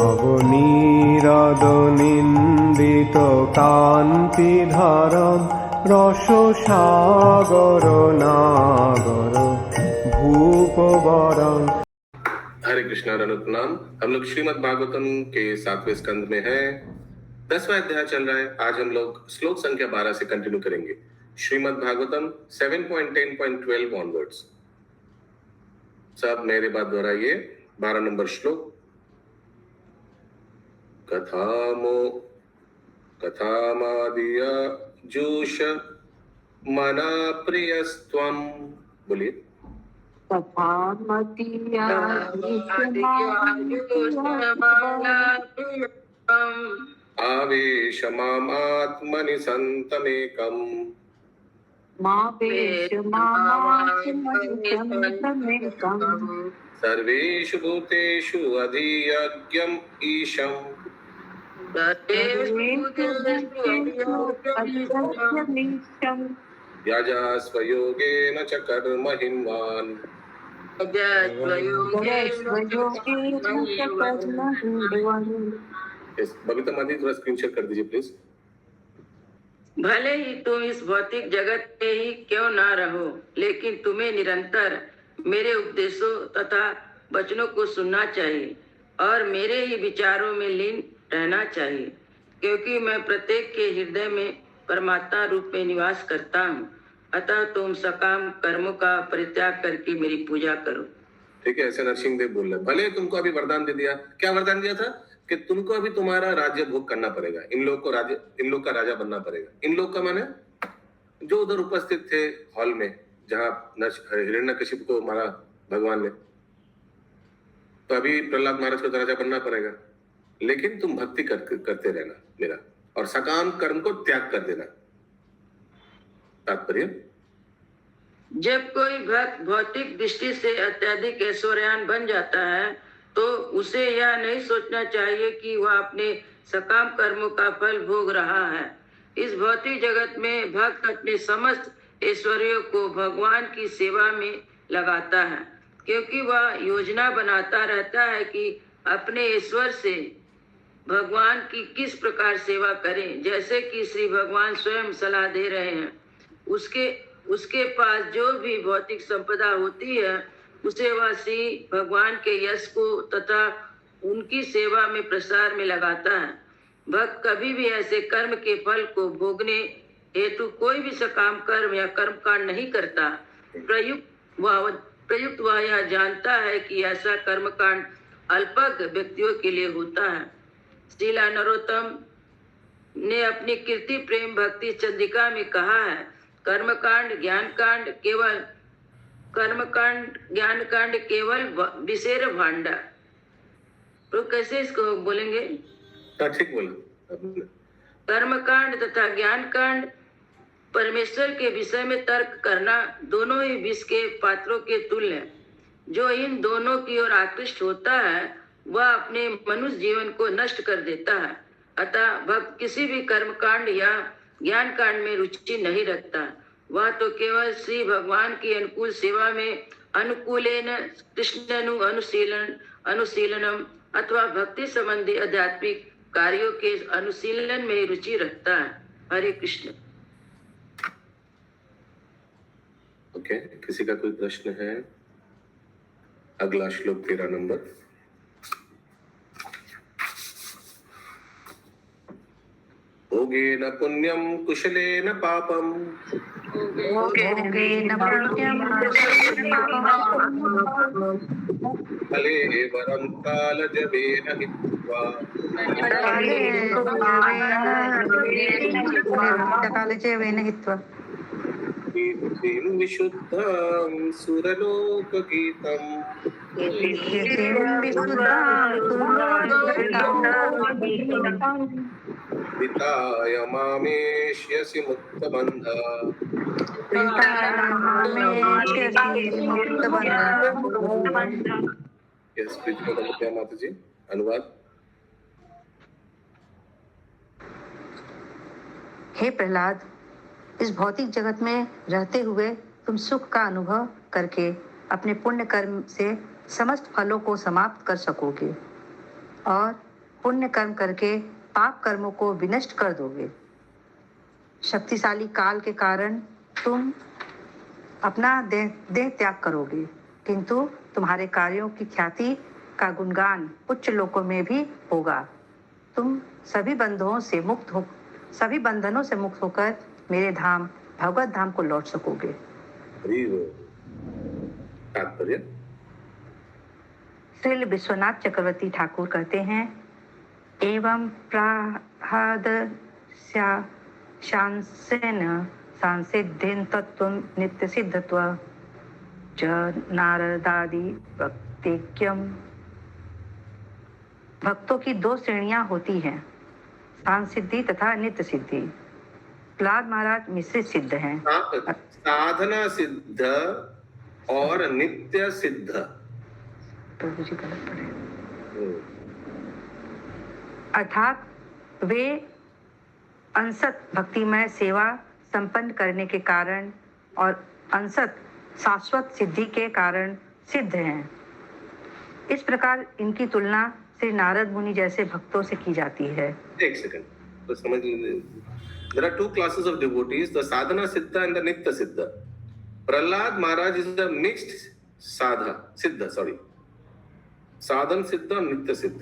নবনীরদনিন্দিত কান্তিধারম রসসাগর নাগর भूपवरं। हरे कृष्णा अनुप्रणाम। हम लोग श्रीमद् भागवतम के 7वें स्कंद में हैं। 10वां अध्याय चल रहा है। आज हम लोग श्लोक संख्या 12 से कंटिन्यू करेंगे। श्रीमद् भागवतम 7.10.12 ऑनवर्ड्स। सब मेरे बाद दोहराइए। 12 नंबर श्लोक। कथामादिया जूष मना प्रियस्त्वम। बोलिए। आवेशमात्मनि सन्तमेकम् सर्वेषु भूतेषु अधियज्ञम् ईशम् यजस्व योगेन च कर्म हिन्वान्। बबीता मादी थोड़ा स्क्रीनशॉट कर दीजिए प्लीज। भले ही तुम इस भौतिक जगत में ही क्यों ना रहो, लेकिन तुम्हें निरंतर मेरे उपदेशों तथा वचनों को सुनना चाहिए और मेरे ही विचारों में लीन रहना चाहिए, क्योंकि मैं प्रत्येक के हृदय में परमात्मा रूप में निवास करता हूँ। अतः तुम सकाम कर्मों का परित्याग करके मेरी पूजा करो। ठीक है, ऐसे नरसिंह देव बोल रहे। भले तुमको अभी वरदान दे दिया। क्या वरदान दिया था? कि तुमको अभी तुम्हारा राज्य भोग करना पड़ेगा। इन लोग का राजा बनना पड़ेगा। इन लोग का माने जो उधर उपस्थित थे हॉल में, जहाँ हिरण्यकशिपु को मारा भगवान ने, तो अभी प्रहलाद महाराज को राजा बनना पड़ेगा। लेकिन तुम भक्ति करते रहना मेरा, और सकाम कर्म को त्याग कर देना। तात्पर्य, जब कोई भक्त भौतिक दृष्टि से अत्यधिक ऐश्वर्यान बन जाता है तो उसे यह नहीं सोचना चाहिए कि वह अपने सकाम कर्मों का फल भोग रहा है। इस भौतिक जगत में भक्त अपने समस्त ऐश्वर्यों को भगवान की सेवा में लगाता है, क्योंकि वह योजना बनाता रहता है कि अपने ईश्वर से भगवान की किस प्रकार सेवा करें। जैसे कि श्री भगवान स्वयं सलाह दे रहे हैं, उसके पास जो भी भौतिक संपदा होती है उसे वह श्री भगवान के यश को तथा उनकी सेवा में प्रसार में लगाता है। भक्त कभी भी ऐसे कर्म के फल को भोगने हेतु कोई भी सकाम कर्म या कर्मकांड नहीं करता। प्रयुक्त वह यह जानता है कि ऐसा कर्मकांड अल्पज्ञ व्यक्तियों के लिए होता है। श्रीला नरोत्तम ने अपनी कीर्ति प्रेम भक्ति चंद्रिका में कहा है, कर्मकांड ज्ञान कांड केवल विशेर भांडा। तो कैसे इसको बोलेंगे? ठीक बोला। कर्मकांड तथा ज्ञान कांड परमेश्वर के विषय में तर्क करना दोनों ही विष के पात्रों के तुल्य है। जो इन दोनों की ओर आकृष्ट होता है वह अपने मनुष्य जीवन को नष्ट कर देता है। अतः भक्त किसी भी कर्मकांड या ज्ञान कांड में रुचि नहीं रखता। वह तो केवल श्री भगवान की अनुकूल सेवा में अनुकूलेन कृष्णनु अनुशीलनम अथवा भक्ति संबंधी आध्यात्मिक कार्यों के अनुशीलन में रुचि रखता है। हरे कृष्ण। ओके, किसी का कोई प्रश्न है? अगला श्लोक 13 नंबर। भोगेन पुण्यम कुशलेन पापम फले वरम कालजवेन हित्वा कीर्तिं विशुद्धां सुरलोकगीतम् विताय मामेष्यसि मुक्तबन्धा। यस, माता जी, अनुवाद। हे प्रहलाद, इस भौतिक जगत में रहते हुए तुम सुख का अनुभव करके अपने पुण्य कर्म से समस्त फलों को समाप्त कर सकोगे और पुण्य कर्म करके पाप कर्मों को विनष्ट कर दोगे। शक्तिशाली काल के कारण तुम अपना देह त्याग करोगे, किंतु तुम्हारे कार्यों की ख्याति का गुणगान उच्च लोकों में भी होगा। तुम सभी बंधनों से मुक्त होकर मेरे धाम भगवत धाम को लौट सकोगे। तात्पर्य श्रील विश्वनाथ चक्रवर्ती ठाकुर कहते हैं, एवं प्राहद शांसेन सांसिध्येन तत्व नित्य सिद्धत्व च नारदादि भक्तिक्यम। भक्तों की दो श्रेणियां होती हैं, सांसिद्धि तथा नित्य सिद्धि। प्रहलाद महाराज मिश्रित सिद्ध हैं। साधना सिद्ध और नित्य सिद्ध। प्रभु जी गलत पढ़े। अर्थात वे अंशत भक्तिमय सेवा संपन्न करने के कारण और अंशत शाश्वत सिद्धि के कारण सिद्ध हैं। इस प्रकार इनकी तुलना श्री नारद मुनि जैसे भक्तों से की जाती है। एक सेकंड, तो समझ लीजिए, there are two classes of devotees, the sadhana siddha and the nitya siddha. Prahlad Maharaj is the mixed siddha, sadhan siddha और नित्य सिद्ध।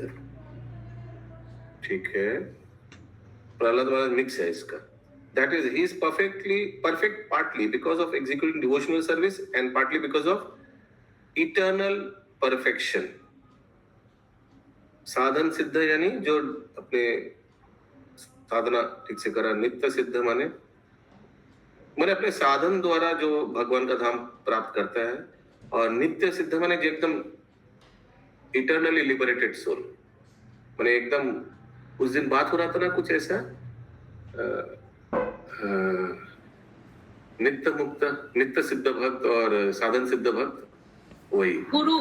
ठीक है, प्रहलाद महाराज मिक्स है इसका। That is, he is perfect partly because of executing devotional service and partly because of eternal perfection. साधन सिद्ध यानी जो अपने साधना ठीक से करा। नित्य सिद्ध माने अपने साधन द्वारा जो भगवान का धाम प्राप्त करता है। और नित्य सिद्ध माने जो एकदम इटर्नली लिबरेटेड सोल, माने एकदम उस दिन बात हो रहा था ना कुछ ऐसा, नित्य सिद्ध भक्त और साधन सिद्ध भक्त, वही गुरु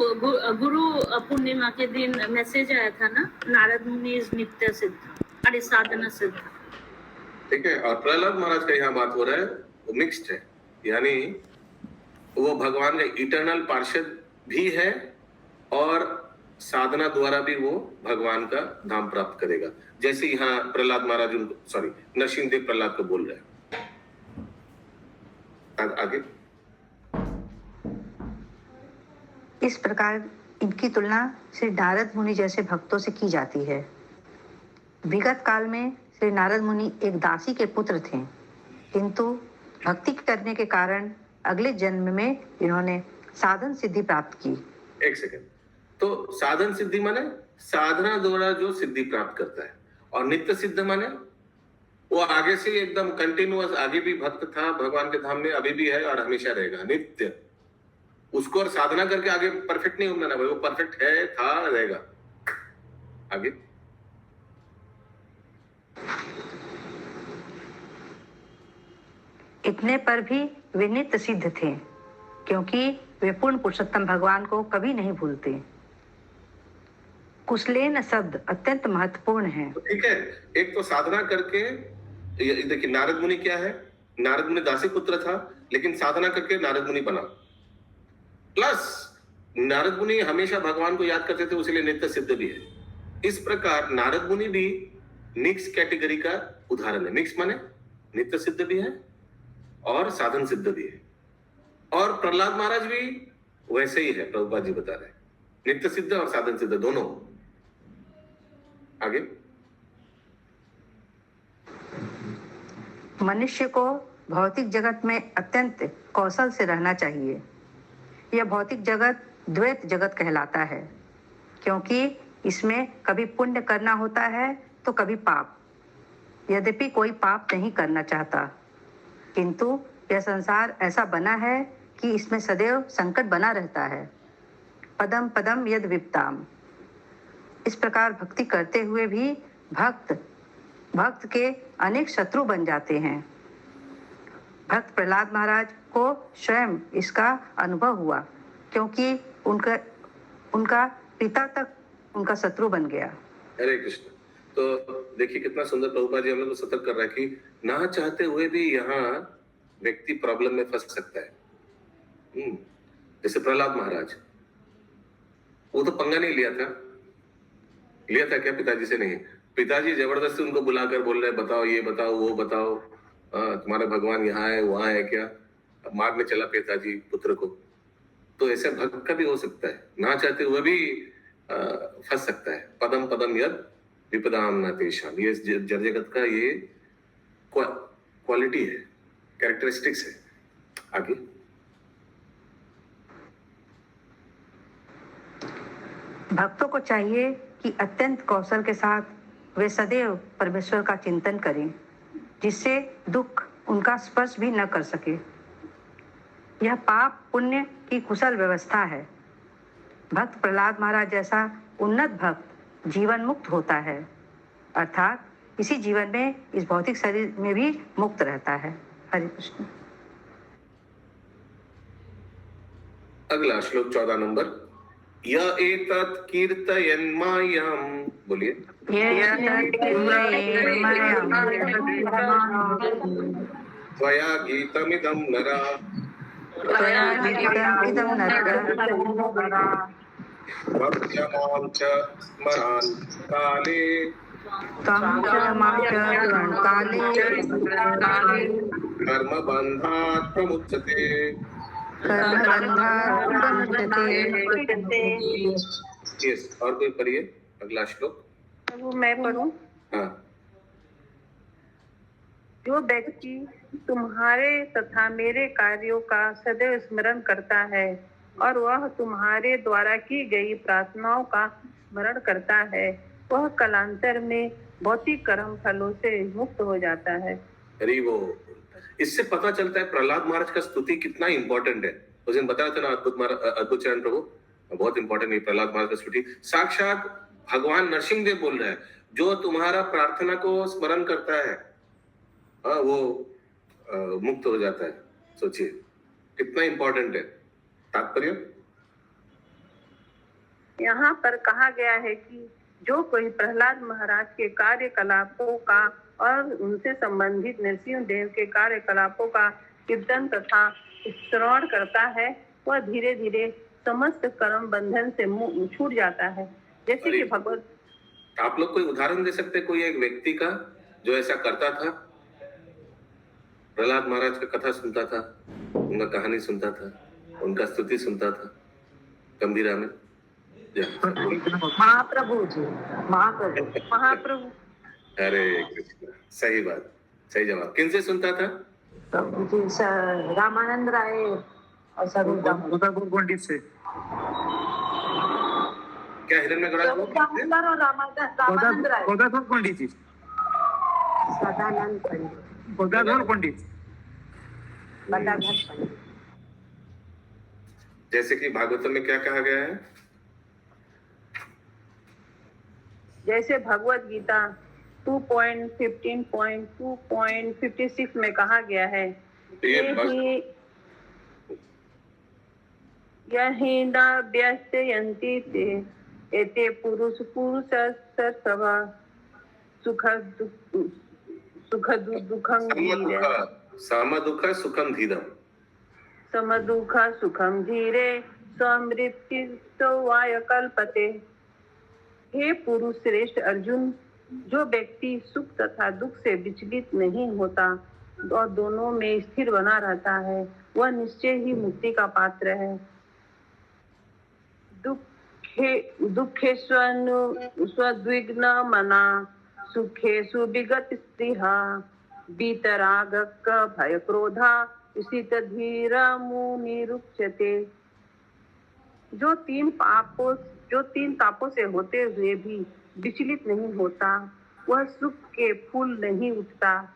पूर्णिमा के दिन मैसेज आया था ना, नारद मुनि इज नित्य सिद्ध, अरे साधना सिद्ध। ठीक है, और प्रहलाद महाराज का यहाँ बात हो रहा है, वो मिक्स्ड है, यानी वो भगवान का इटर्नल पार्षद भी है और साधना द्वारा भी वो भगवान का धाम प्राप्त करेगा। जैसे यहाँ प्रहलाद महाराज नरसिंहदेव प्रहलाद को बोल रहे हैं। आगे इस प्रकार इनकी तुलना श्री नारद मुनि जैसे भक्तों से की जाती है। विगत काल में श्री नारद मुनि एक दासी के पुत्र थे, किंतु भक्ति करने के कारण अगले जन्म में इन्होंने साधन सिद्धि प्राप्त की। एक सेकंड, तो साधन सिद्धि माने साधना द्वारा जो सिद्धि प्राप्त करता है, और नित्य सिद्ध माने वो आगे से एकदम कंटिन्यूअस, आगे भी भक्त था भगवान के धाम में, अभी भी है और हमेशा रहेगा नित्य। उसको और साधना करके आगे परफेक्ट नहीं होना भाई, वो परफेक्ट है, था, रहेगा। आगे इतने पर भी वे नित्य सिद्ध थे, क्योंकि वे पूर्ण पुरुषोत्तम भगवान को कभी नहीं भूलते। कुशलेन शब्द अत्यंत महत्वपूर्ण है। तो ठीक है, एक तो साधना करके, देखिए नारद मुनि क्या है, नारद मुनि दासी पुत्र था, लेकिन साधना करके नारद मुनि बना। प्लस नारद मुनि हमेशा भगवान को याद करते थे, इसलिए नित्य सिद्ध भी है। इस प्रकार नारद मुनि भी मिक्स कैटेगरी का उदाहरण है। मिक्स माने नित्य सिद्ध भी है और साधन सिद्ध भी है। और प्रहलाद महाराज भी वैसे ही है, प्रभुपाद जी बता रहे हैं, नित्य सिद्ध और साधन सिद्ध दोनों। आगे मनुष्य को भौतिक जगत में अत्यंत कौशल से रहना चाहिए। यह भौतिक जगत द्वैत जगत कहलाता है, क्योंकि इसमें कभी पुण्य करना होता है तो कभी पाप। यद्यपि कोई पाप नहीं करना चाहता, किंतु यह संसार ऐसा बना है कि इसमें सदैव संकट बना रहता है। पदम पदम यद विपताम। इस प्रकार भक्ति करते हुए भी भक्त के अनेक शत्रु बन जाते हैं। भक्त प्रहलाद महाराज को स्वयं इसका अनुभव हुआ, क्योंकि उनका पिता तक उनका शत्रु बन गया। हरे कृष्ण। तो देखिए कितना सुंदर प्रभुपाद जी हम लोग को सतर्क कर रहा है कि ना चाहते हुए भी यहाँ व्यक्ति प्रॉब्लम में फंस सकता है। जैसे प्रहलाद महाराज, वो तो पंगा नहीं लिया था, लिया था क्या पिताजी से? नहीं, पिताजी जबरदस्ती उनको बुलाकर बोल रहे बताओ ये बताओ वो बताओ, तुम्हारा भगवान यहाँ है वहां है क्या? मारने चला पिताजी पुत्र को। तो ऐसे भक्त का भी हो सकता है, ना चाहते हुए भी फंस सकता है। पदम पदम यद विपदाम न तेषाम, ये जड़ जगत का ये क्वालिटी है, कैरेक्टरिस्टिक्स है। आगे भक्तों को चाहिए कि अत्यंत कौशल के साथ वे सदैव परमेश्वर का चिंतन करें, जिससे दुख उनका स्पर्श भी न कर सके। यह पाप पुण्य की कुशल व्यवस्था है। भक्त प्रहलाद महाराज जैसा उन्नत भक्त जीवन मुक्त होता है, अर्थात इसी जीवन में इस भौतिक शरीर में भी मुक्त रहता है। हरे कृष्ण। अगला श्लोक 14 नंबर। य एतत् कीर्तयन्मायम्, बोलिए। त्वया गीतमिदं नरा भक्ष्यमां च स्मरान् काले कर्मबन्धात् प्रमुच्यते। यस, और कोई पढ़िए अगला श्लोक। वो मैं पढ़ूं। हाँ। जो व्यक्ति तुम्हारे तथा मेरे कार्यों का सदैव स्मरण करता है और वह तुम्हारे द्वारा की गई प्रार्थनाओं का स्मरण करता है, वह कालांतर में भौतिक कर्म फलों से मुक्त हो जाता है। अरे वो इससे पता चलता है प्रहलाद महाराज का स्तुति कितना इंपॉर्टेंट है। उस दिन बताया था ना अद्भुत चरण प्रभु, बहुत इंपॉर्टेंट है प्रहलाद महाराज का स्तुति। साक्षात भगवान नरसिंह देव बोल रहे हैं, जो तुम्हारा प्रार्थना को स्मरण करता है वो मुक्त हो जाता है। सोचिए कितना इंपॉर्टेंट है तात्पर्य। यहाँ पर कहा गया है कि जो कोई प्रहलाद महाराज के कार्यकलापों का और उनसे संबंधित नरसिंह देव के कार्यकलापों का कीर्तन तथा श्रवण करता है, वह धीरे धीरे समस्त कर्म बंधन से छूट जाता है। जैसे कि भगवत, आप लोग कोई उदाहरण दे सकते, कोई एक व्यक्ति का जो ऐसा करता था? प्रहलाद महाराज का कथा सुनता था, उनका कहानी सुनता था, उनका स्तुति सुनता था गंभीरा में। महाप्रभु जी, महाप्रभु। अरे कृष्ण, सही बात, सही जवाब। किन से सुनता था? रामानंद राय और गोदापुर पंडित से। क्या हिरण्यगढ़ गोदापुर पंडित जी, गोदाधर पंडित। जैसे कि भागवतम में क्या कहा गया है? जैसे भगवत गीता 2.15.2.56 में कहा गया है, यही न व्यस्यन्ति ते एते पुरुष सभा सुख दुखं धीरे समदुःख सुखं धीरम, समदुःख सुखं धीरे समृत्युतो वाय कल्पते। हे पुरुष श्रेष्ठ अर्जुन, जो व्यक्ति सुख तथा दुख से विचलित नहीं होता और दोनों में स्थिर बना रहता है, वह निश्चय ही मुक्ति का पात्र है। दुखे स्वद्विग्न मना सुखे सुविगत स्त्रीहा बीतराग भय क्रोधा शीत धीर मुनिरुच्यते। जो तीन तापों से होते हुए भी विचलित नहीं होता, वह सुख के फूल नहीं उठता,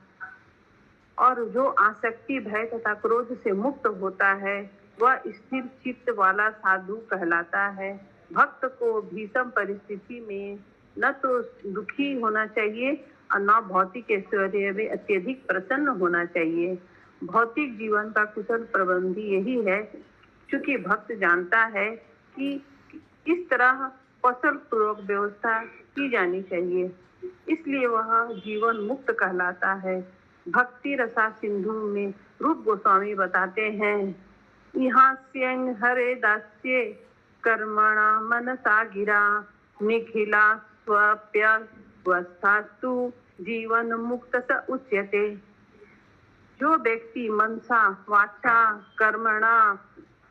और जो आसक्ति भय तथा क्रोध से मुक्त होता है, वह स्थिर चित्त वाला साधु कहलाता है। भक्त को भीषम परिस्थिति में न तो दुखी होना चाहिए और न भौतिक ऐश्वर्य में अत्यधिक प्रसन्न होना चाहिए। भौतिक जीवन का कुशल प्रबंधी यही है, क्योंकि भक्त जानता है कि इस तरह कौशल पूर्वक व्यवस्था की जानी चाहिए, इसलिए वह जीवन मुक्त कहलाता है। भक्ति रसा सिंधु में रूप गोस्वामी बताते हैं, यहाँ हरे दास्ये कर्मणा मनसा गिरा निखिला स्वप्यवस्थास्तु जीवन मुक्त स उच्यते। जो व्यक्ति मनसा वाचा कर्मणा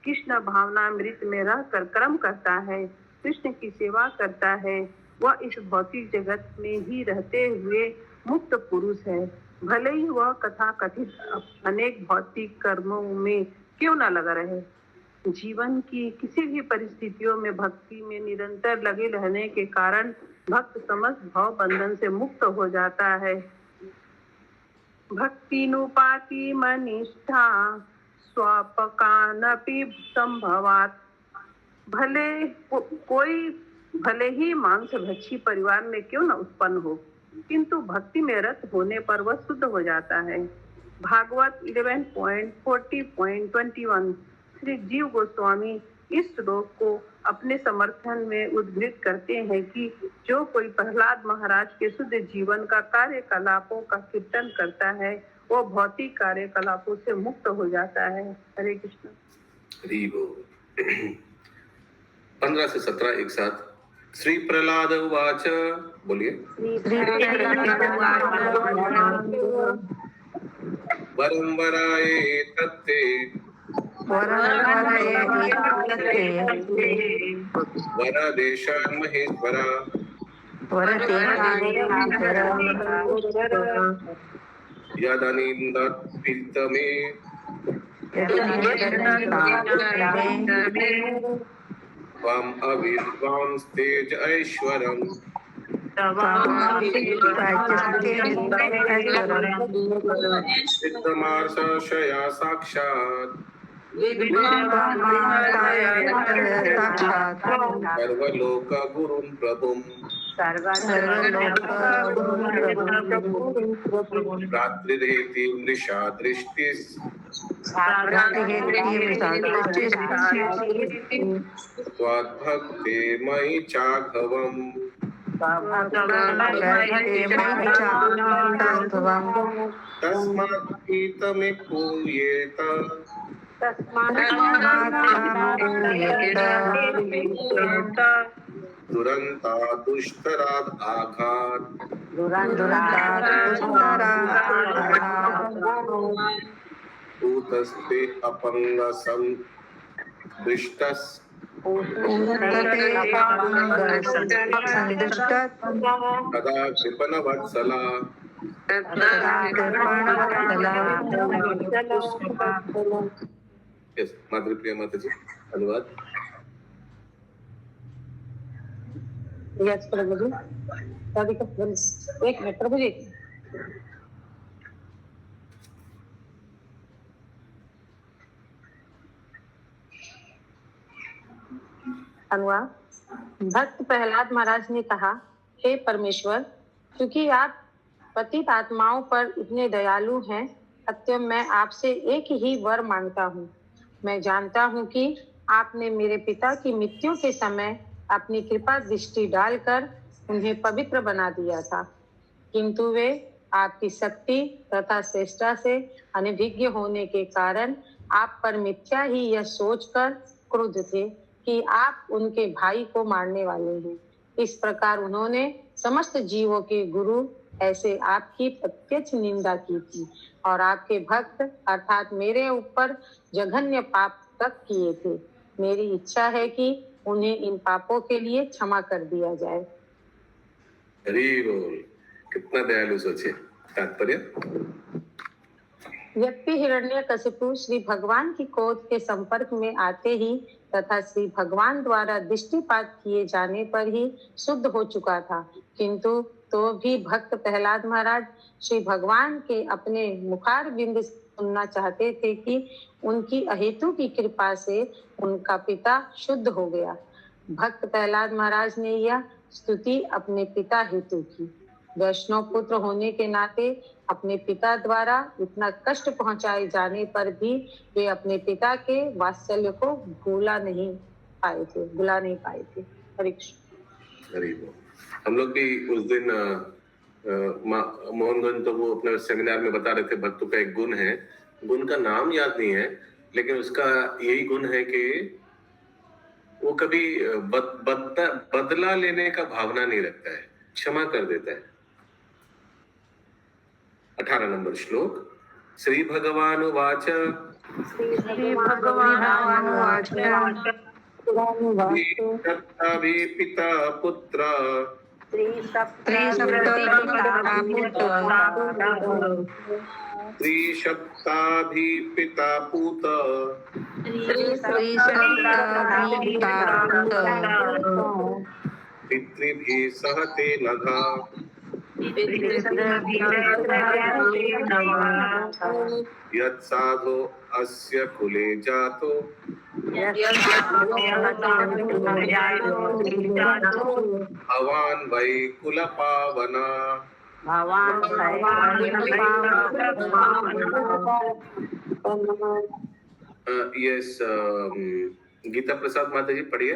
कृष्ण भावनामृत में रहकर कर्म करता है, कृष्ण की सेवा करता है, वह इस भौतिक जगत में ही रहते हुए मुक्त पुरुष है। भले ही वह कथा कथित अनेक भौतिक कर्मों में क्यों न लगा रहे। जीवन की किसी भी परिस्थितियों में भक्ति में निरंतर लगे रहने के कारण भक्त समस्त भाव बंधन से मुक्त हो जाता है। भक्तिनुपाति मनिष्ठा स्वापकानपि संभवात्। भले ही मांस भक्षी परिवार में क्यों न उत्पन्न हो, किंतु भक्ति में रत होने पर वह शुद्ध हो जाता है। भागवत 11.40.21। श्री जीव गोस्वामी इस श्लोक को अपने समर्थन में उद्धृत करते हैं कि जो कोई प्रहलाद महाराज के शुद्ध जीवन का कार्यकलापों का कीर्तन करता है, वो भौतिक कार्यकलापों से मुक्त हो जाता है। हरे कृष्ण। हरि बोल। 15 से 17 एक साथ। श्री प्रहलाद उवाच, बोलिए। वरं वराये तत्ते वरदेशान् महेश्वरा यदनिन्दत्पितमे त्वम् अविद्वांस्तेज ऐश्वरम् सिद्धमार्षया साक्षात् सर्वलोक गुरुं प्रभुं रात्रिरेति मृषा दृष्टिस् त्वद्भक्ते मयि चाघवम् तस्मात् गीतमे पूयेत दुरन्ता दुष्टराद आघात भूतस्ते अपंगसं दृष्टस् तदा कृपणवत्सला यस माधुरी माता जी अनुवाद। यस प्रभु जी। एक मिनट प्रभु जी। अनुवाद। भक्त प्रहलाद महाराज ने कहा, हे परमेश्वर, क्योंकि आप पतित आत्माओं पर इतने दयालु हैं, अतः मैं आपसे एक ही वर मांगता हूँ। मैं जानता हूँ कि आपने मेरे पिता की मृत्यु के समय अपनी कृपा दृष्टि डालकर उन्हें पवित्र बना दिया था, किंतु वे आपकी शक्ति तथा श्रेष्ठता से अनभिज्ञ होने के कारण आप पर मिथ्या ही यह सोचकर क्रुद्ध थे कि आप उनके भाई को मारने वाले हैं। इस प्रकार उन्होंने समस्त जीवों के गुरु ऐसे आपकी प्रत्यक्ष निंदा की थी और आपके भक्त अर्थात मेरे ऊपर जघन्य पाप तक किए थे। मेरी इच्छा है कि उन्हें इन पापों के लिए क्षमा कर दिया जाए। हरि बोल। कितना दयालु सोचे। तात्पर्य, व्यक्ति हिरण्यकशिपु श्री भगवान की कोट के संपर्क में आते ही तथा श्री भगवान द्वारा दृष्टिपात किए जाने पर ही शुद्ध हो चुका था, किंतु तो भी भक्त प्रहलाद महाराज श्री भगवान के अपने मुखारविंद सुनना चाहते थे कि उनकी अहेतु की कृपा से उनका पिता शुद्ध हो गया। भक्त प्रहलाद महाराज ने यह स्तुति अपने पिता हेतु की। वैष्णव पुत्र होने के नाते अपने पिता द्वारा इतना कष्ट पहुंचाए जाने पर भी वे अपने पिता के वात्सल्य को भुला नहीं पाए थे। हरे कृष्ण। हरि बोल। हम लोग भी उस दिन मोहन तो वो अपने सेमिनार में बता रहे थे, भक्तों का एक गुण है, गुण का नाम याद नहीं है, लेकिन उसका यही गुण है कि वो कभी बदला लेने का भावना नहीं रखता है। क्षमा कर देता है। 18 नंबर श्लोक। श्री भगवान वाच भी पिता पुत्र त्रिसप्ताभि पिता पूत पितृभिः सहते नघा यत्साधो अस्य कुले जातो भवान् वै कुलपावना। यस, गीता प्रसाद माता जी पढ़िए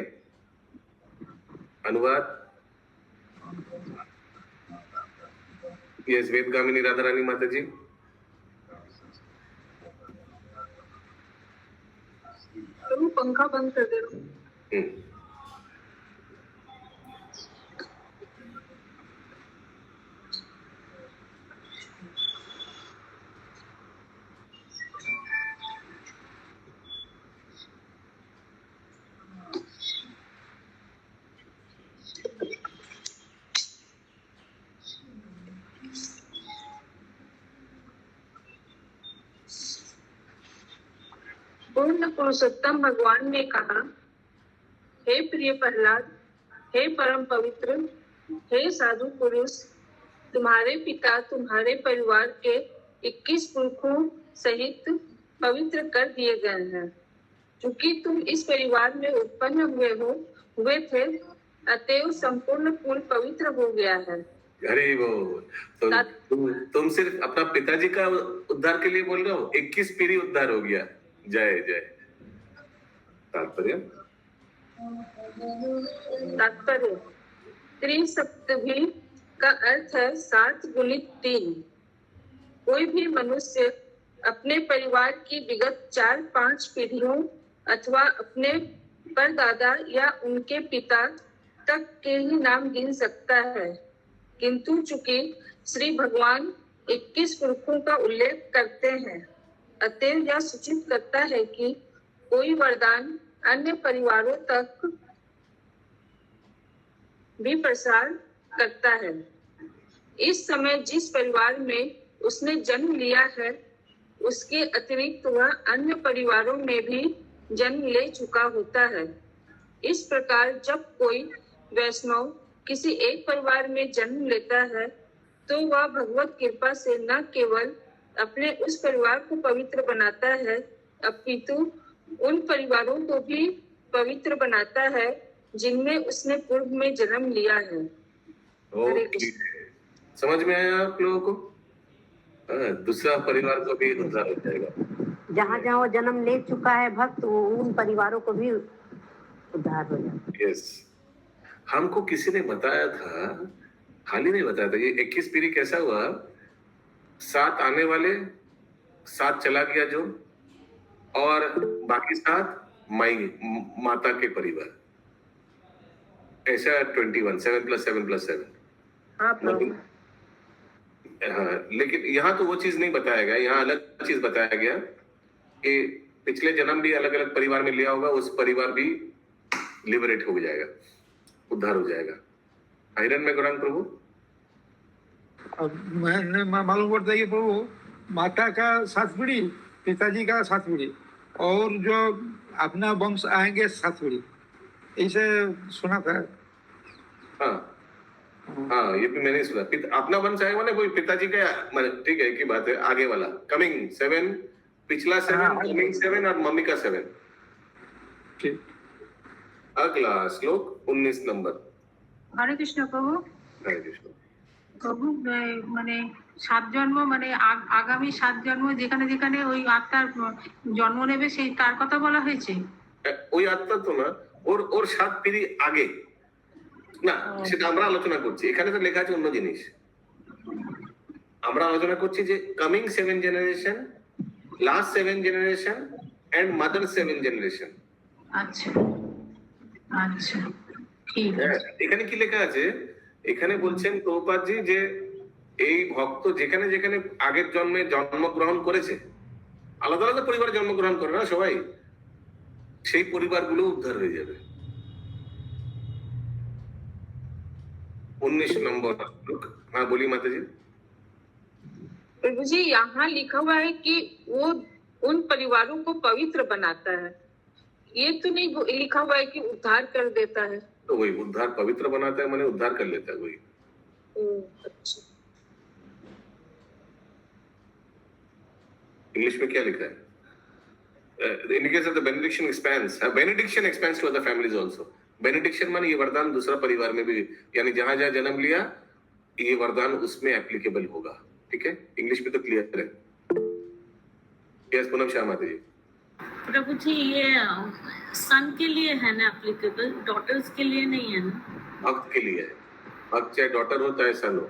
अनुवाद। यस, वेदगामिनी राधा रानी माता जी। पंखा बंद कर दे। पूर्ण पुरुषोत्तम भगवान ने कहा, हे प्रिय प्रहलाद, हे परम पवित्र, हे साधु पुरुष, तुम्हारे पिता तुम्हारे परिवार के 21 पुरखों सहित पवित्र कर दिए गए हैं। चूंकि तुम इस परिवार में उत्पन्न हुए थे, अतएव संपूर्ण कुल पवित्र हो गया है। अरे वो तुम सिर्फ अपना पिताजी का उद्धार के लिए बोल रहे हो? 21 पीढ़ी उद्धार हो गया। जय जय। तात्पर्य त्रिसप्तभी का अर्थ है 7 गुणित 3। कोई भी मनुष्य अपने परिवार की विगत 4-5 पीढ़ियों अथवा अपने परदादा या उनके पिता तक के ही नाम गिन सकता है, किंतु चूंकि श्री भगवान 21 पुरखों का उल्लेख करते हैं, अतएव यह सूचित करता है कि कोई वरदान अन्य परिवारों तक भी प्रसार करता है। इस समय जिस परिवार में उसने जन्म लिया है, उसके अतिरिक्त वह अन्य परिवारों में भी जन्म ले चुका होता है। इस प्रकार जब कोई वैष्णव किसी एक परिवार में जन्म लेता है, तो वह भगवत कृपा से न केवल अपने उस परिवार को पवित्र बनाता है, अपितु उन परिवारों को भी पवित्र बनाता है जिनमें उसने पूर्व में जन्म लिया है। समझ में आया आप लोगों को? दूसरा परिवार को भी उद्धार हो जाएगा। जहाँ जहाँ वो जन्म ले चुका है भक्त, वो उन परिवारों को भी उद्धार हो जाएगा। यस, हमको किसी ने बताया था, हाल ही नहीं बताया था, ये 21 पीढ़ी कैसा हुआ। 7 आने वाले, 7 चला गया जो, और बाकी 7 माता के परिवार, ऐसा 21, 7 + 7 + 7। हाँ, लेकिन यहाँ तो वो चीज नहीं बताया गया। यहाँ अलग चीज बताया गया कि पिछले जन्म भी अलग अलग परिवार में लिया होगा, उस परिवार भी लिबरेट हो जाएगा, उद्धार हो जाएगा। आयरन में गौरांग प्रभु, मैंने मालूम पड़ता है कि प्रभु माता का 7 पीढ़ी, पिताजी का 7 पीढ़ी, और जो अपना वंश आएंगे 7 पीढ़ी, ऐसे सुना था। हाँ हाँ, ये भी मैंने सुना। अपना वंश आएगा ना, कोई पिताजी का, ठीक है, एक ही बात है। आगे वाला कमिंग 7, पिछला 7, कमिंग 7 और मम्मी का 7। ठीक। अगला श्लोक 19 नंबर। হরে কৃষ্ণ প্রভু। हरे कृष्ण। প্রভু মানে 7 জন্ম, মানে আগামী 7 জন্ম যেখানে যেখানে ওই আত্মার জন্ম নেবে, সেই তার কথা বলা হয়েছে। ওই আত্মা তো না, ওর 7 পিঢ়ি আগে না, সেটা আমরা আলোচনা করছি। এখানে তো লেখা আছে অন্য জিনিস। আমরা আলোচনা করছি যে coming 7 generation, last 7 generation and mother 7 generation. আচ্ছা আচ্ছা, ঠিক আছে। এখানে কি লেখা আছে? এখানে বলছেন প্রভুপাদ জি যে এই ভক্ত যেখানে যেখানে আগের জন্মে জন্মগ্রহণ করেছে, আলাদা আলাদা পরিবারে জন্মগ্রহণ করে না সবাই, সেই পরিবারগুলো উদ্ধার হয়ে যাবে। 19 নম্বর শ্লোক। हाँ बोलिए माता जी। प्रभु जी यहाँ लिखा हुआ है कि वो उन परिवारों को पवित्र बनाता है, ये तो नहीं लिखा हुआ है कि उद्धार कर देता है। तो वही उद्धार पवित्र बनाता है, माने उद्धार कर लेता है वही। अच्छा, इंग्लिश में क्या लिखा है? In case of the benediction expands, benediction expands to other families also. Benediction माने ये वरदान दूसरा परिवार में भी, यानी जहां जहां जन्म लिया ये वरदान उसमें एप्लीकेबल होगा। ठीक है, इंग्लिश में तो क्लियर है। यस पूनम शाह माता जी। प्रभु जी ये सन के लिए है ना एप्लीकेबल, डॉटर्स के लिए नहीं है ना? भक्त के लिए है, भक्त चाहे डॉटर हो चाहे सन हो,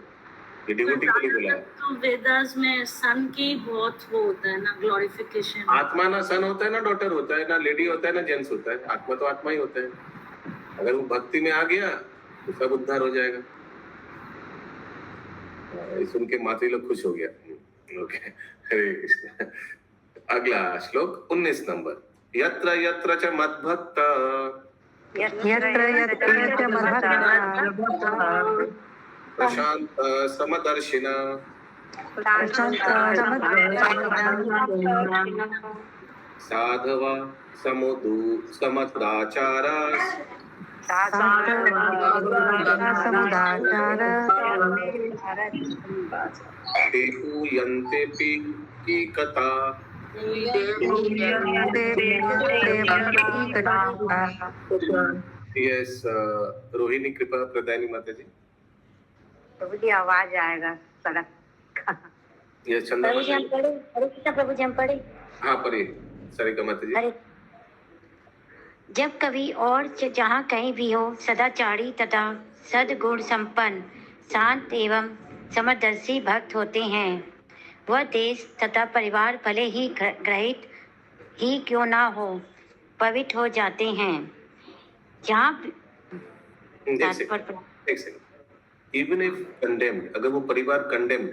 ये डिवोटी के लिए बोला है। तो वेदास में सन की बहुत वो होता है ना, ग्लोरिफिकेशन। आत्मा ना सन होता है ना डॉटर होता है, ना लेडी होता है ना जेंट्स होता है, आत्मा तो आत्मा ही होता है। अगर वो भक्ति में आ गया तो सब उद्धार हो जाएगा। सुन के माता लोग खुश हो गया। ओके, हरे कृष्ण। अगला श्लोक 19 नंबर। यत्र यत्र च मद्भक्ता यत्र यत्र च मद्भक्ता प्रशांत समदर्शिना साधवा समदाचारा यन्ते की कथा। यस, रोहिणी कृपा प्रदानी माता जी। प्रभु जी आवाज आएगा सड़क का। यस चंदा प्रभु जी हम पढ़े, हरे कृष्ण प्रभु जी हम पढ़े। हाँ पढ़िए सारिका माता जी। हरे जब कभी और जहाँ कहीं भी हो, सदाचारी तथा सद्गुण संपन्न, शांत एवं समदर्शी भक्त होते हैं। वह देश तथा परिवार भले ही ग्रहित ही क्यों ना हो, पवित्र हो जाते हैं। जहाँ इवन इफ कंडेम्ड, अगर वो परिवार कंडेम्ड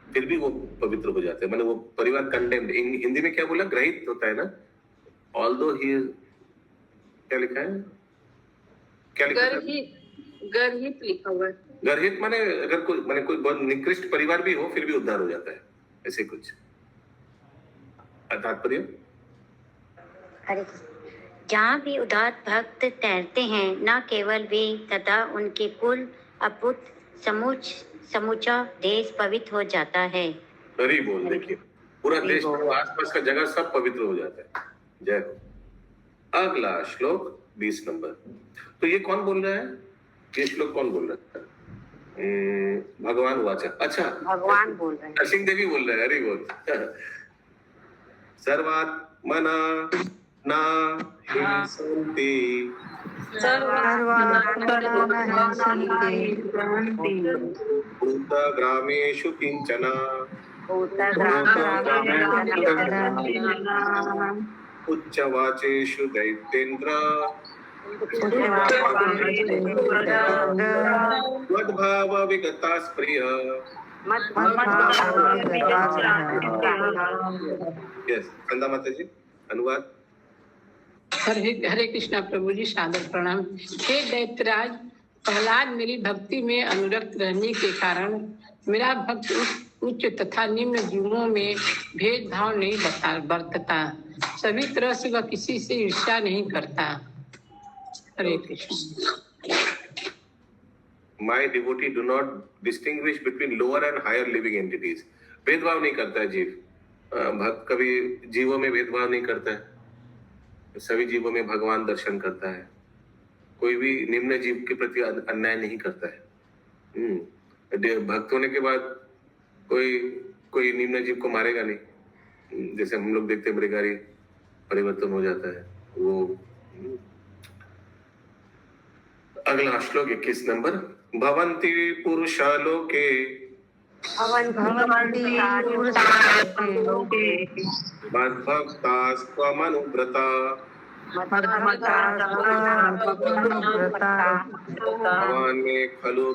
फिर भी वो पवित्र हो जाते हैं। माने वो परिवार कंडेम्ड, हिंदी में क्या बोला, ग्रहित होता है ना। ऑल्दो ही, क्या लिखा है, क्या लिखा है? गर्हित लिखा हुआ है। गर्हित माने अगर कोई माने कोई बहुत निकृष्ट परिवार भी हो फिर भी उद्धार हो जाता है, ऐसे कुछ तात्पर्य। हरे जहाँ भी उदात भक्त तैरते हैं, न केवल वे तथा उनके कुल अपुत समूचा देश पवित्र हो जाता है। हरि बोल। देखिए पूरा देश और आसपास का जगह सब पवित्र हो जाता है। जय हो। अगला श्लोक 20 नंबर। तो ये कौन बोल रहा है, ये श्लोक कौन बोल रहा है? भगवान वाचा। अच्छा भगवान बोल रहे हैं, नरसिंह देवी बोल रहे हैं। हरि बोल। सर्वात्मना ना हिंसन्ति भूतग्रामेषु किंचन उच्चवाचेषु दैत्येन्द्र मद्भाव विगता स्प्रिय। यस चंदा माता जी अनुवाद। हरे कृष्णा प्रभु जी, सादर प्रणाम। हे दैत्यराज, प्रहलाद मेरी भक्ति में अनुरक्त रहने के कारण मेरा भक्त उच्च तथा निम्न जीवों में भेदभाव नहीं बरतता। सभी तरह से वह किसी से ईर्ष्या नहीं करता। हरे Krishna. My devotee do not distinguish between lower and higher living entities. भेदभाव नहीं करता है जीव। भक्त कभी जीवों में भेदभाव नहीं करता है, सभी जीवों में भगवान दर्शन करता है। कोई भी निम्न जीव के प्रति अन्याय नहीं करता है। भक्त होने के बाद कोई निम्न जीव को मारेगा नहीं। जैसे हम लोग देखते हैं मृगारी परिवर्तन हो जाता है वो। अगला श्लोक 21 नंबर। भवन्ति पुरुषा लोके मद्भक्तास्त्वमनुव्रता भवान् मे खलु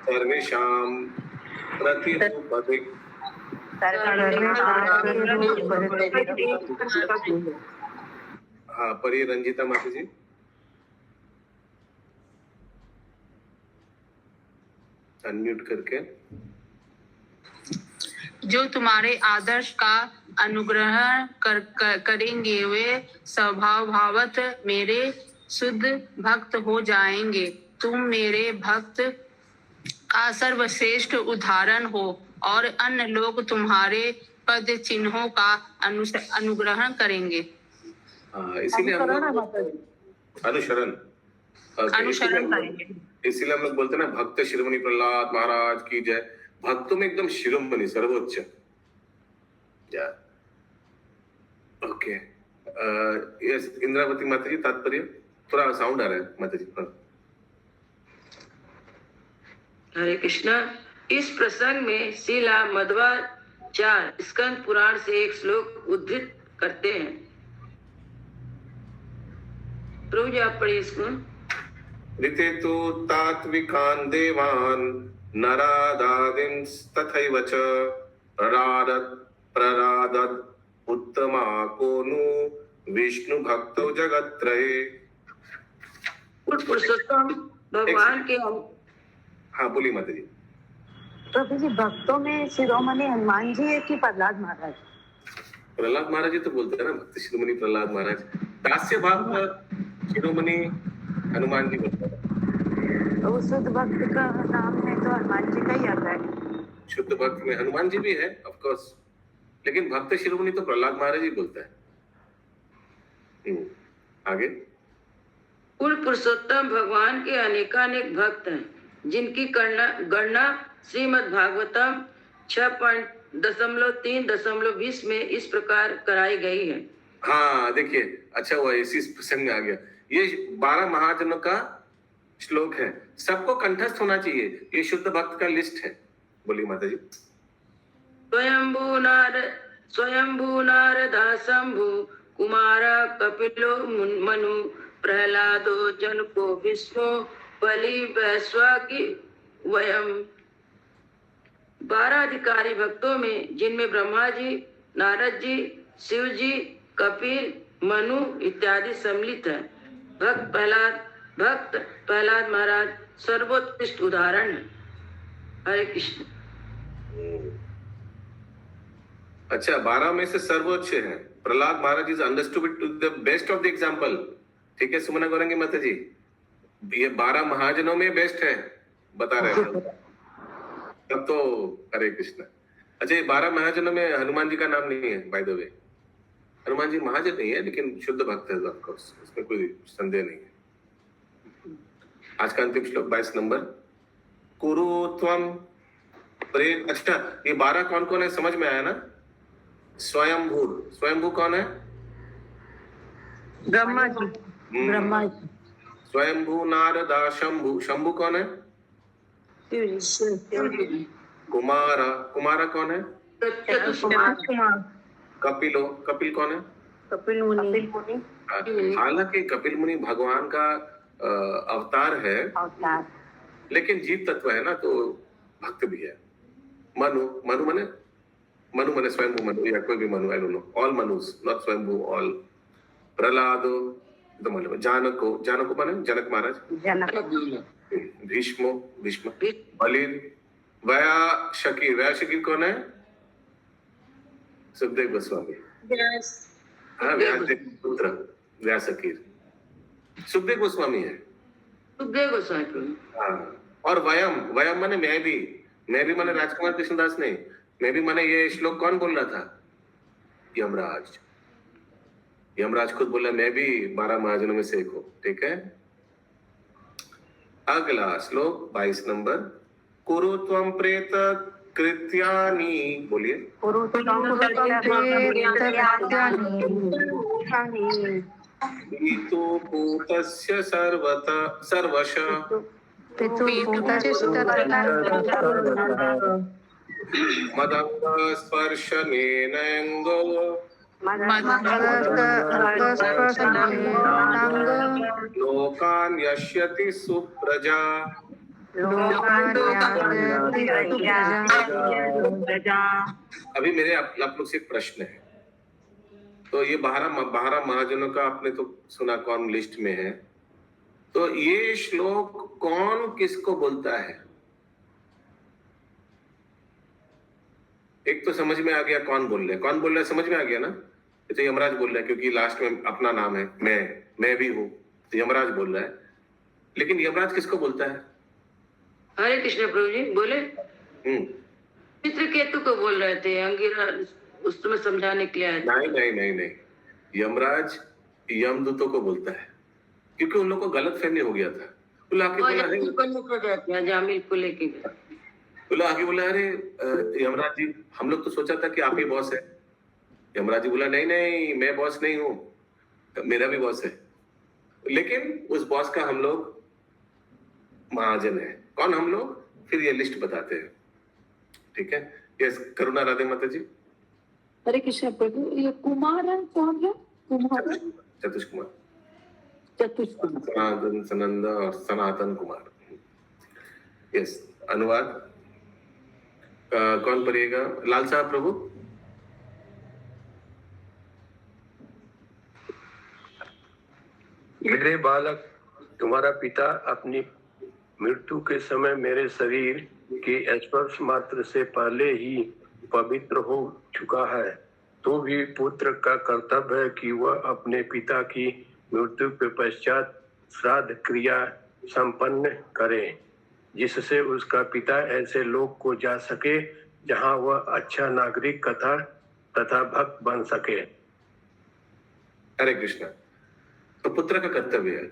सर्वेषां प्रतिरूपधिक हाँ परी रंजिता माता जी। अनम्यूट करके। जो तुम्हारे आदर्श का अनुग्रह करेंगे वे स्वभाव भावत मेरे शुद्ध भक्त हो जाएंगे। तुम मेरे भक्त का सर्वश्रेष्ठ उदाहरण हो और अन्य लोग तुम्हारे पद चिन्हों का अनुग्रहण करेंगे। इसीलिए हम लोग अनुसरण करेंगे। इसीलिए हम लोग बोलते हैं ना भक्त शिरोमणि प्रहलाद महाराज की जय। भक्तों में एकदम शिरोमणि सर्वोच्च। ओके यस इंद्रावती माता जी तात्पर्य थोड़ा साउंड आ रहा है माता जी। हरे कृष्णा। इस प्रसंग में शिला मध्वाचार्य स्कंद पुराण से एक श्लोक उद्धृत करते हैं। प्रभु जी आप पढ़िए इसको। ऋते तु तात्विकान् देवान् नरादादिंस्तथैव च प्ररादत् उत्तमा को नु विष्णु भक्तो जगत्त्रये। पुरुषोत्तम भगवान के हाँ बोलिए माता जी। प्रभु जी भक्तों में शिरोमणि हनुमान जी है कि प्रहलाद महाराज? प्रहलाद महाराज जी तो बोलते हैं ना भक्त शिरोमणि प्रहलाद महाराज। दास्य भाव पर शिरोमणि हनुमान जी बोलते हैं। तो शुद्ध भक्त का नाम है तो हनुमान जी का ही आता है। शुद्ध भक्त में हनुमान जी भी है ऑफ कोर्स, लेकिन भक्त शिरोमणि तो प्रहलाद महाराज ही बोलता है। आगे। पूर्ण पुरुषोत्तम भगवान के अनेकानेक भक्त हैं जिनकी गणना श्रीमद् भागवतम 6.3.20 में इस प्रकार कराई गई है। हाँ देखिए अच्छा हुआ इसी प्रसंग में आ गया। ये 12 महाजनों का श्लोक है, सबको कंठस्थ होना चाहिए। ये शुद्ध भक्त का लिस्ट है। बोलिए माता जी। स्वयंभू नारदा शंभु कुमार कपिलो मनु प्रहलादो जनको विष्णु बलि वैश्वाकी वयम। 12 अधिकारी भक्तों में जिनमें ब्रह्मा जी, नारद जी, शिव जी, कपिल, मनु इत्यादि सम्मिलित है। भक्त प्रहलाद महाराज सर्वोत्कृष्ट उदाहरण है। हरे कृष्ण। अच्छा 12 में से सर्वोच्च है Prahlad Maharaj is understood to the best of the example. ठीक है सुमना गौरंगी माता जी, ये 12 महाजनों में बेस्ट है बता रहे हैं तब तो। हरे कृष्ण। अच्छा ये 12 महाजनों में हनुमान जी का नाम नहीं है by the way. Hanuman ji महाजन नहीं है लेकिन शुद्ध भक्त है ऑफ कोर्स, इसमें कोई संदेह नहीं है। आज का अंतिम श्लोक 22 नंबर। कुरु त्वम प्रेत। अच्छा ये 12 कौन कौन है समझ में आया ना? स्वयंभू। स्वयंभू कौन है? ब्रह्मा जी। ब्रह्मा जी। स्वयंभू नारदा शंभू। शंभू कौन है? कुमारा। कुमारा कौन है? कपिलो। कपिल कौन है? कपिल मुनि। हालांकि कपिल मुनि भगवान का अवतार है लेकिन जीव तत्व है ना तो भक्त भी है। मनु मने स्वयंभू मनु या कोई भी Manu, I don't know, all Manus not Swayambhu all. प्रहलादो तो मतलब जानको माने जनक महाराज। भीष्म बलि वया शकीर कौन है? सुखदेव गोस्वामी। हाँ व्यास पुत्र व्यासकीर सुखदेव गोस्वामी है। सुखदेव गोस्वामी। हाँ और वयम माने मैं भी माने राजकुमार कृष्णदास नहीं, मैं भी माने ये श्लोक कौन बोल रहा था? यमराज खुद बोला मैं भी 12 महाजनों में से एक हूं। ठीक है अगला श्लोक 22 नंबर। कुरु त्वं प्रेत कृत्यानि। बोलिए। पितु भूतस्य सर्वश मदंग स्पर्शनेनैंगो लोकान यश्यति सुप्रजा। अभी मेरे आप लोग से एक प्रश्न है। तो ये 12 महाजनों का आपने तो सुना कौन लिस्ट में है, तो ये श्लोक कौन किसको बोलता है? एक तो समझ में आ गया कौन बोल रहा है, कौन बोल रहा है समझ में आ गया ना। तो यमराज बोल रहा है क्योंकि लास्ट में अपना नाम है, मैं भी हूं, तो यमराज बोल रहा है। लेकिन यमराज किसको बोलता है? हरे कृष्ण प्रभु जी बोले चित्रकेतु को बोल रहे थे, अंगिरा उस समय समझाने के लिए आए थे। नहीं, यमराज यमदूतों को बोलता है क्योंकि उन लोगों को गलत फहमी हो गया था। जामिल को लेके गया, बोला आगे बोला अरे यमराज जी हम लोग तो सोचा था कि आप ही बॉस है। यमराज जी बोला नहीं मैं बॉस नहीं हूँ, मेरा भी बॉस है, लेकिन उस बॉस का हम लोग महाजन है। कौन हम लोग? फिर ये लिस्ट बताते हैं, ठीक है। यस, करुणा राधे माता जी। हरे कृष्ण प्रभु, ये कुमार है कौन है? कुमार चतुष कुमार, कुमार सनंद और सनातन कुमार। यस, अनुवाद कौन पढ़ेगा? लाल साहब प्रभु। मेरे बालक, तुम्हारा पिता अपनी मृत्यु के समय मेरे शरीर के स्पर्श मात्र से पहले ही पवित्र हो चुका है। तो भी पुत्र का कर्तव्य है कि वह अपने पिता की मृत्यु के पश्चात श्राद्ध क्रिया संपन्न करे, जिससे उसका पिता ऐसे लोक को जा सके जहां वह अच्छा नागरिक तथा भक्त बन सके। हरे कृष्ण। तो पुत्र का कर्तव्य है।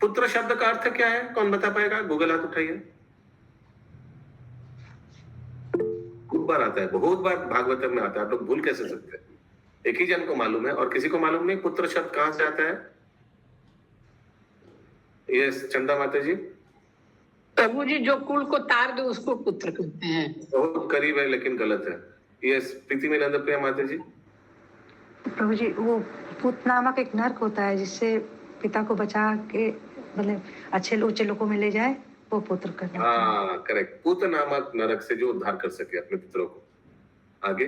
पुत्र शब्द का अर्थ क्या है? कौन बता पाएगा? गूगल हाथ उठाइए। खूब बार आता है, बहुत बार भागवत में आता है, आप लोग भूल कैसे सकते हैं? एक ही जन को मालूम है और किसी को मालूम नहीं पुत्र शब्द कहां से आता है। ये चंदा माता जी। प्रभु जी, जो कुल को तार दे उसको पुत्र कहते हैं। बहुत करीब है लेकिन गलत है। ये प्रीति में नंद प्रिया माता जी। प्रभु जी, वो पुत नामक एक नर्क होता है जिससे पिता को बचा के मतलब अच्छे ऊंचे लोगों में ले जाए, वो पुत्र करना। हाँ करेक्ट, पुत नामक नरक से जो उद्धार कर सके अपने पितरों को। आगे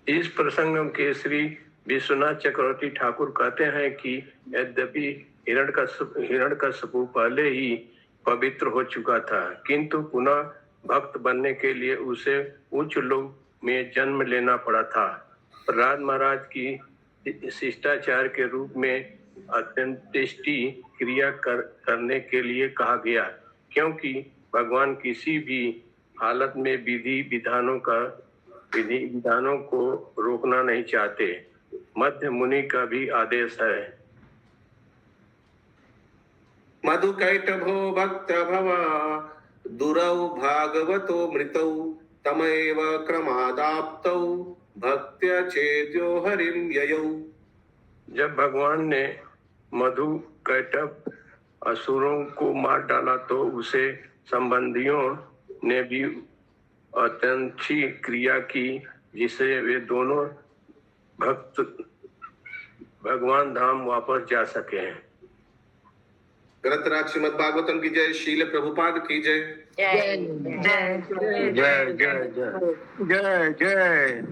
इस प्रसंग के श्री विश्वनाथ चक्रवर्ती ठाकुर कहते हैं कि यद्यपि हिरण्यकश्यप पहले ही पवित्र हो चुका था, किंतु पुनः भक्त बनने के लिए उसे उच्च लोक में जन्म लेना पड़ा था। प्रहलाद महाराज की शिष्टाचार के रूप में अंत्येष्टि क्रिया करने के लिए कहा गया, क्योंकि भगवान किसी भी हालत में विधि विधानों को रोकना नहीं चाहते। मध्य मुनि का भी आदेश है। मधुकैटभो भक्त भव दुरौ भागवतो मृतौ तमैव क्रमादाप्तौ भक्त्या चेद्यो हरिं ययौ। जब भगवान ने मधु कैटभ असुरों को मार डाला तो उसे संबंधियों ने भी अत्यंती क्रिया की, जिससे वे दोनों भक्त भगवान धाम वापस जा सके हैं। ग्रंथराज श्रीमद् भागवतम की जय। शील प्रभुपाद की जय। जय जय जय जय जय।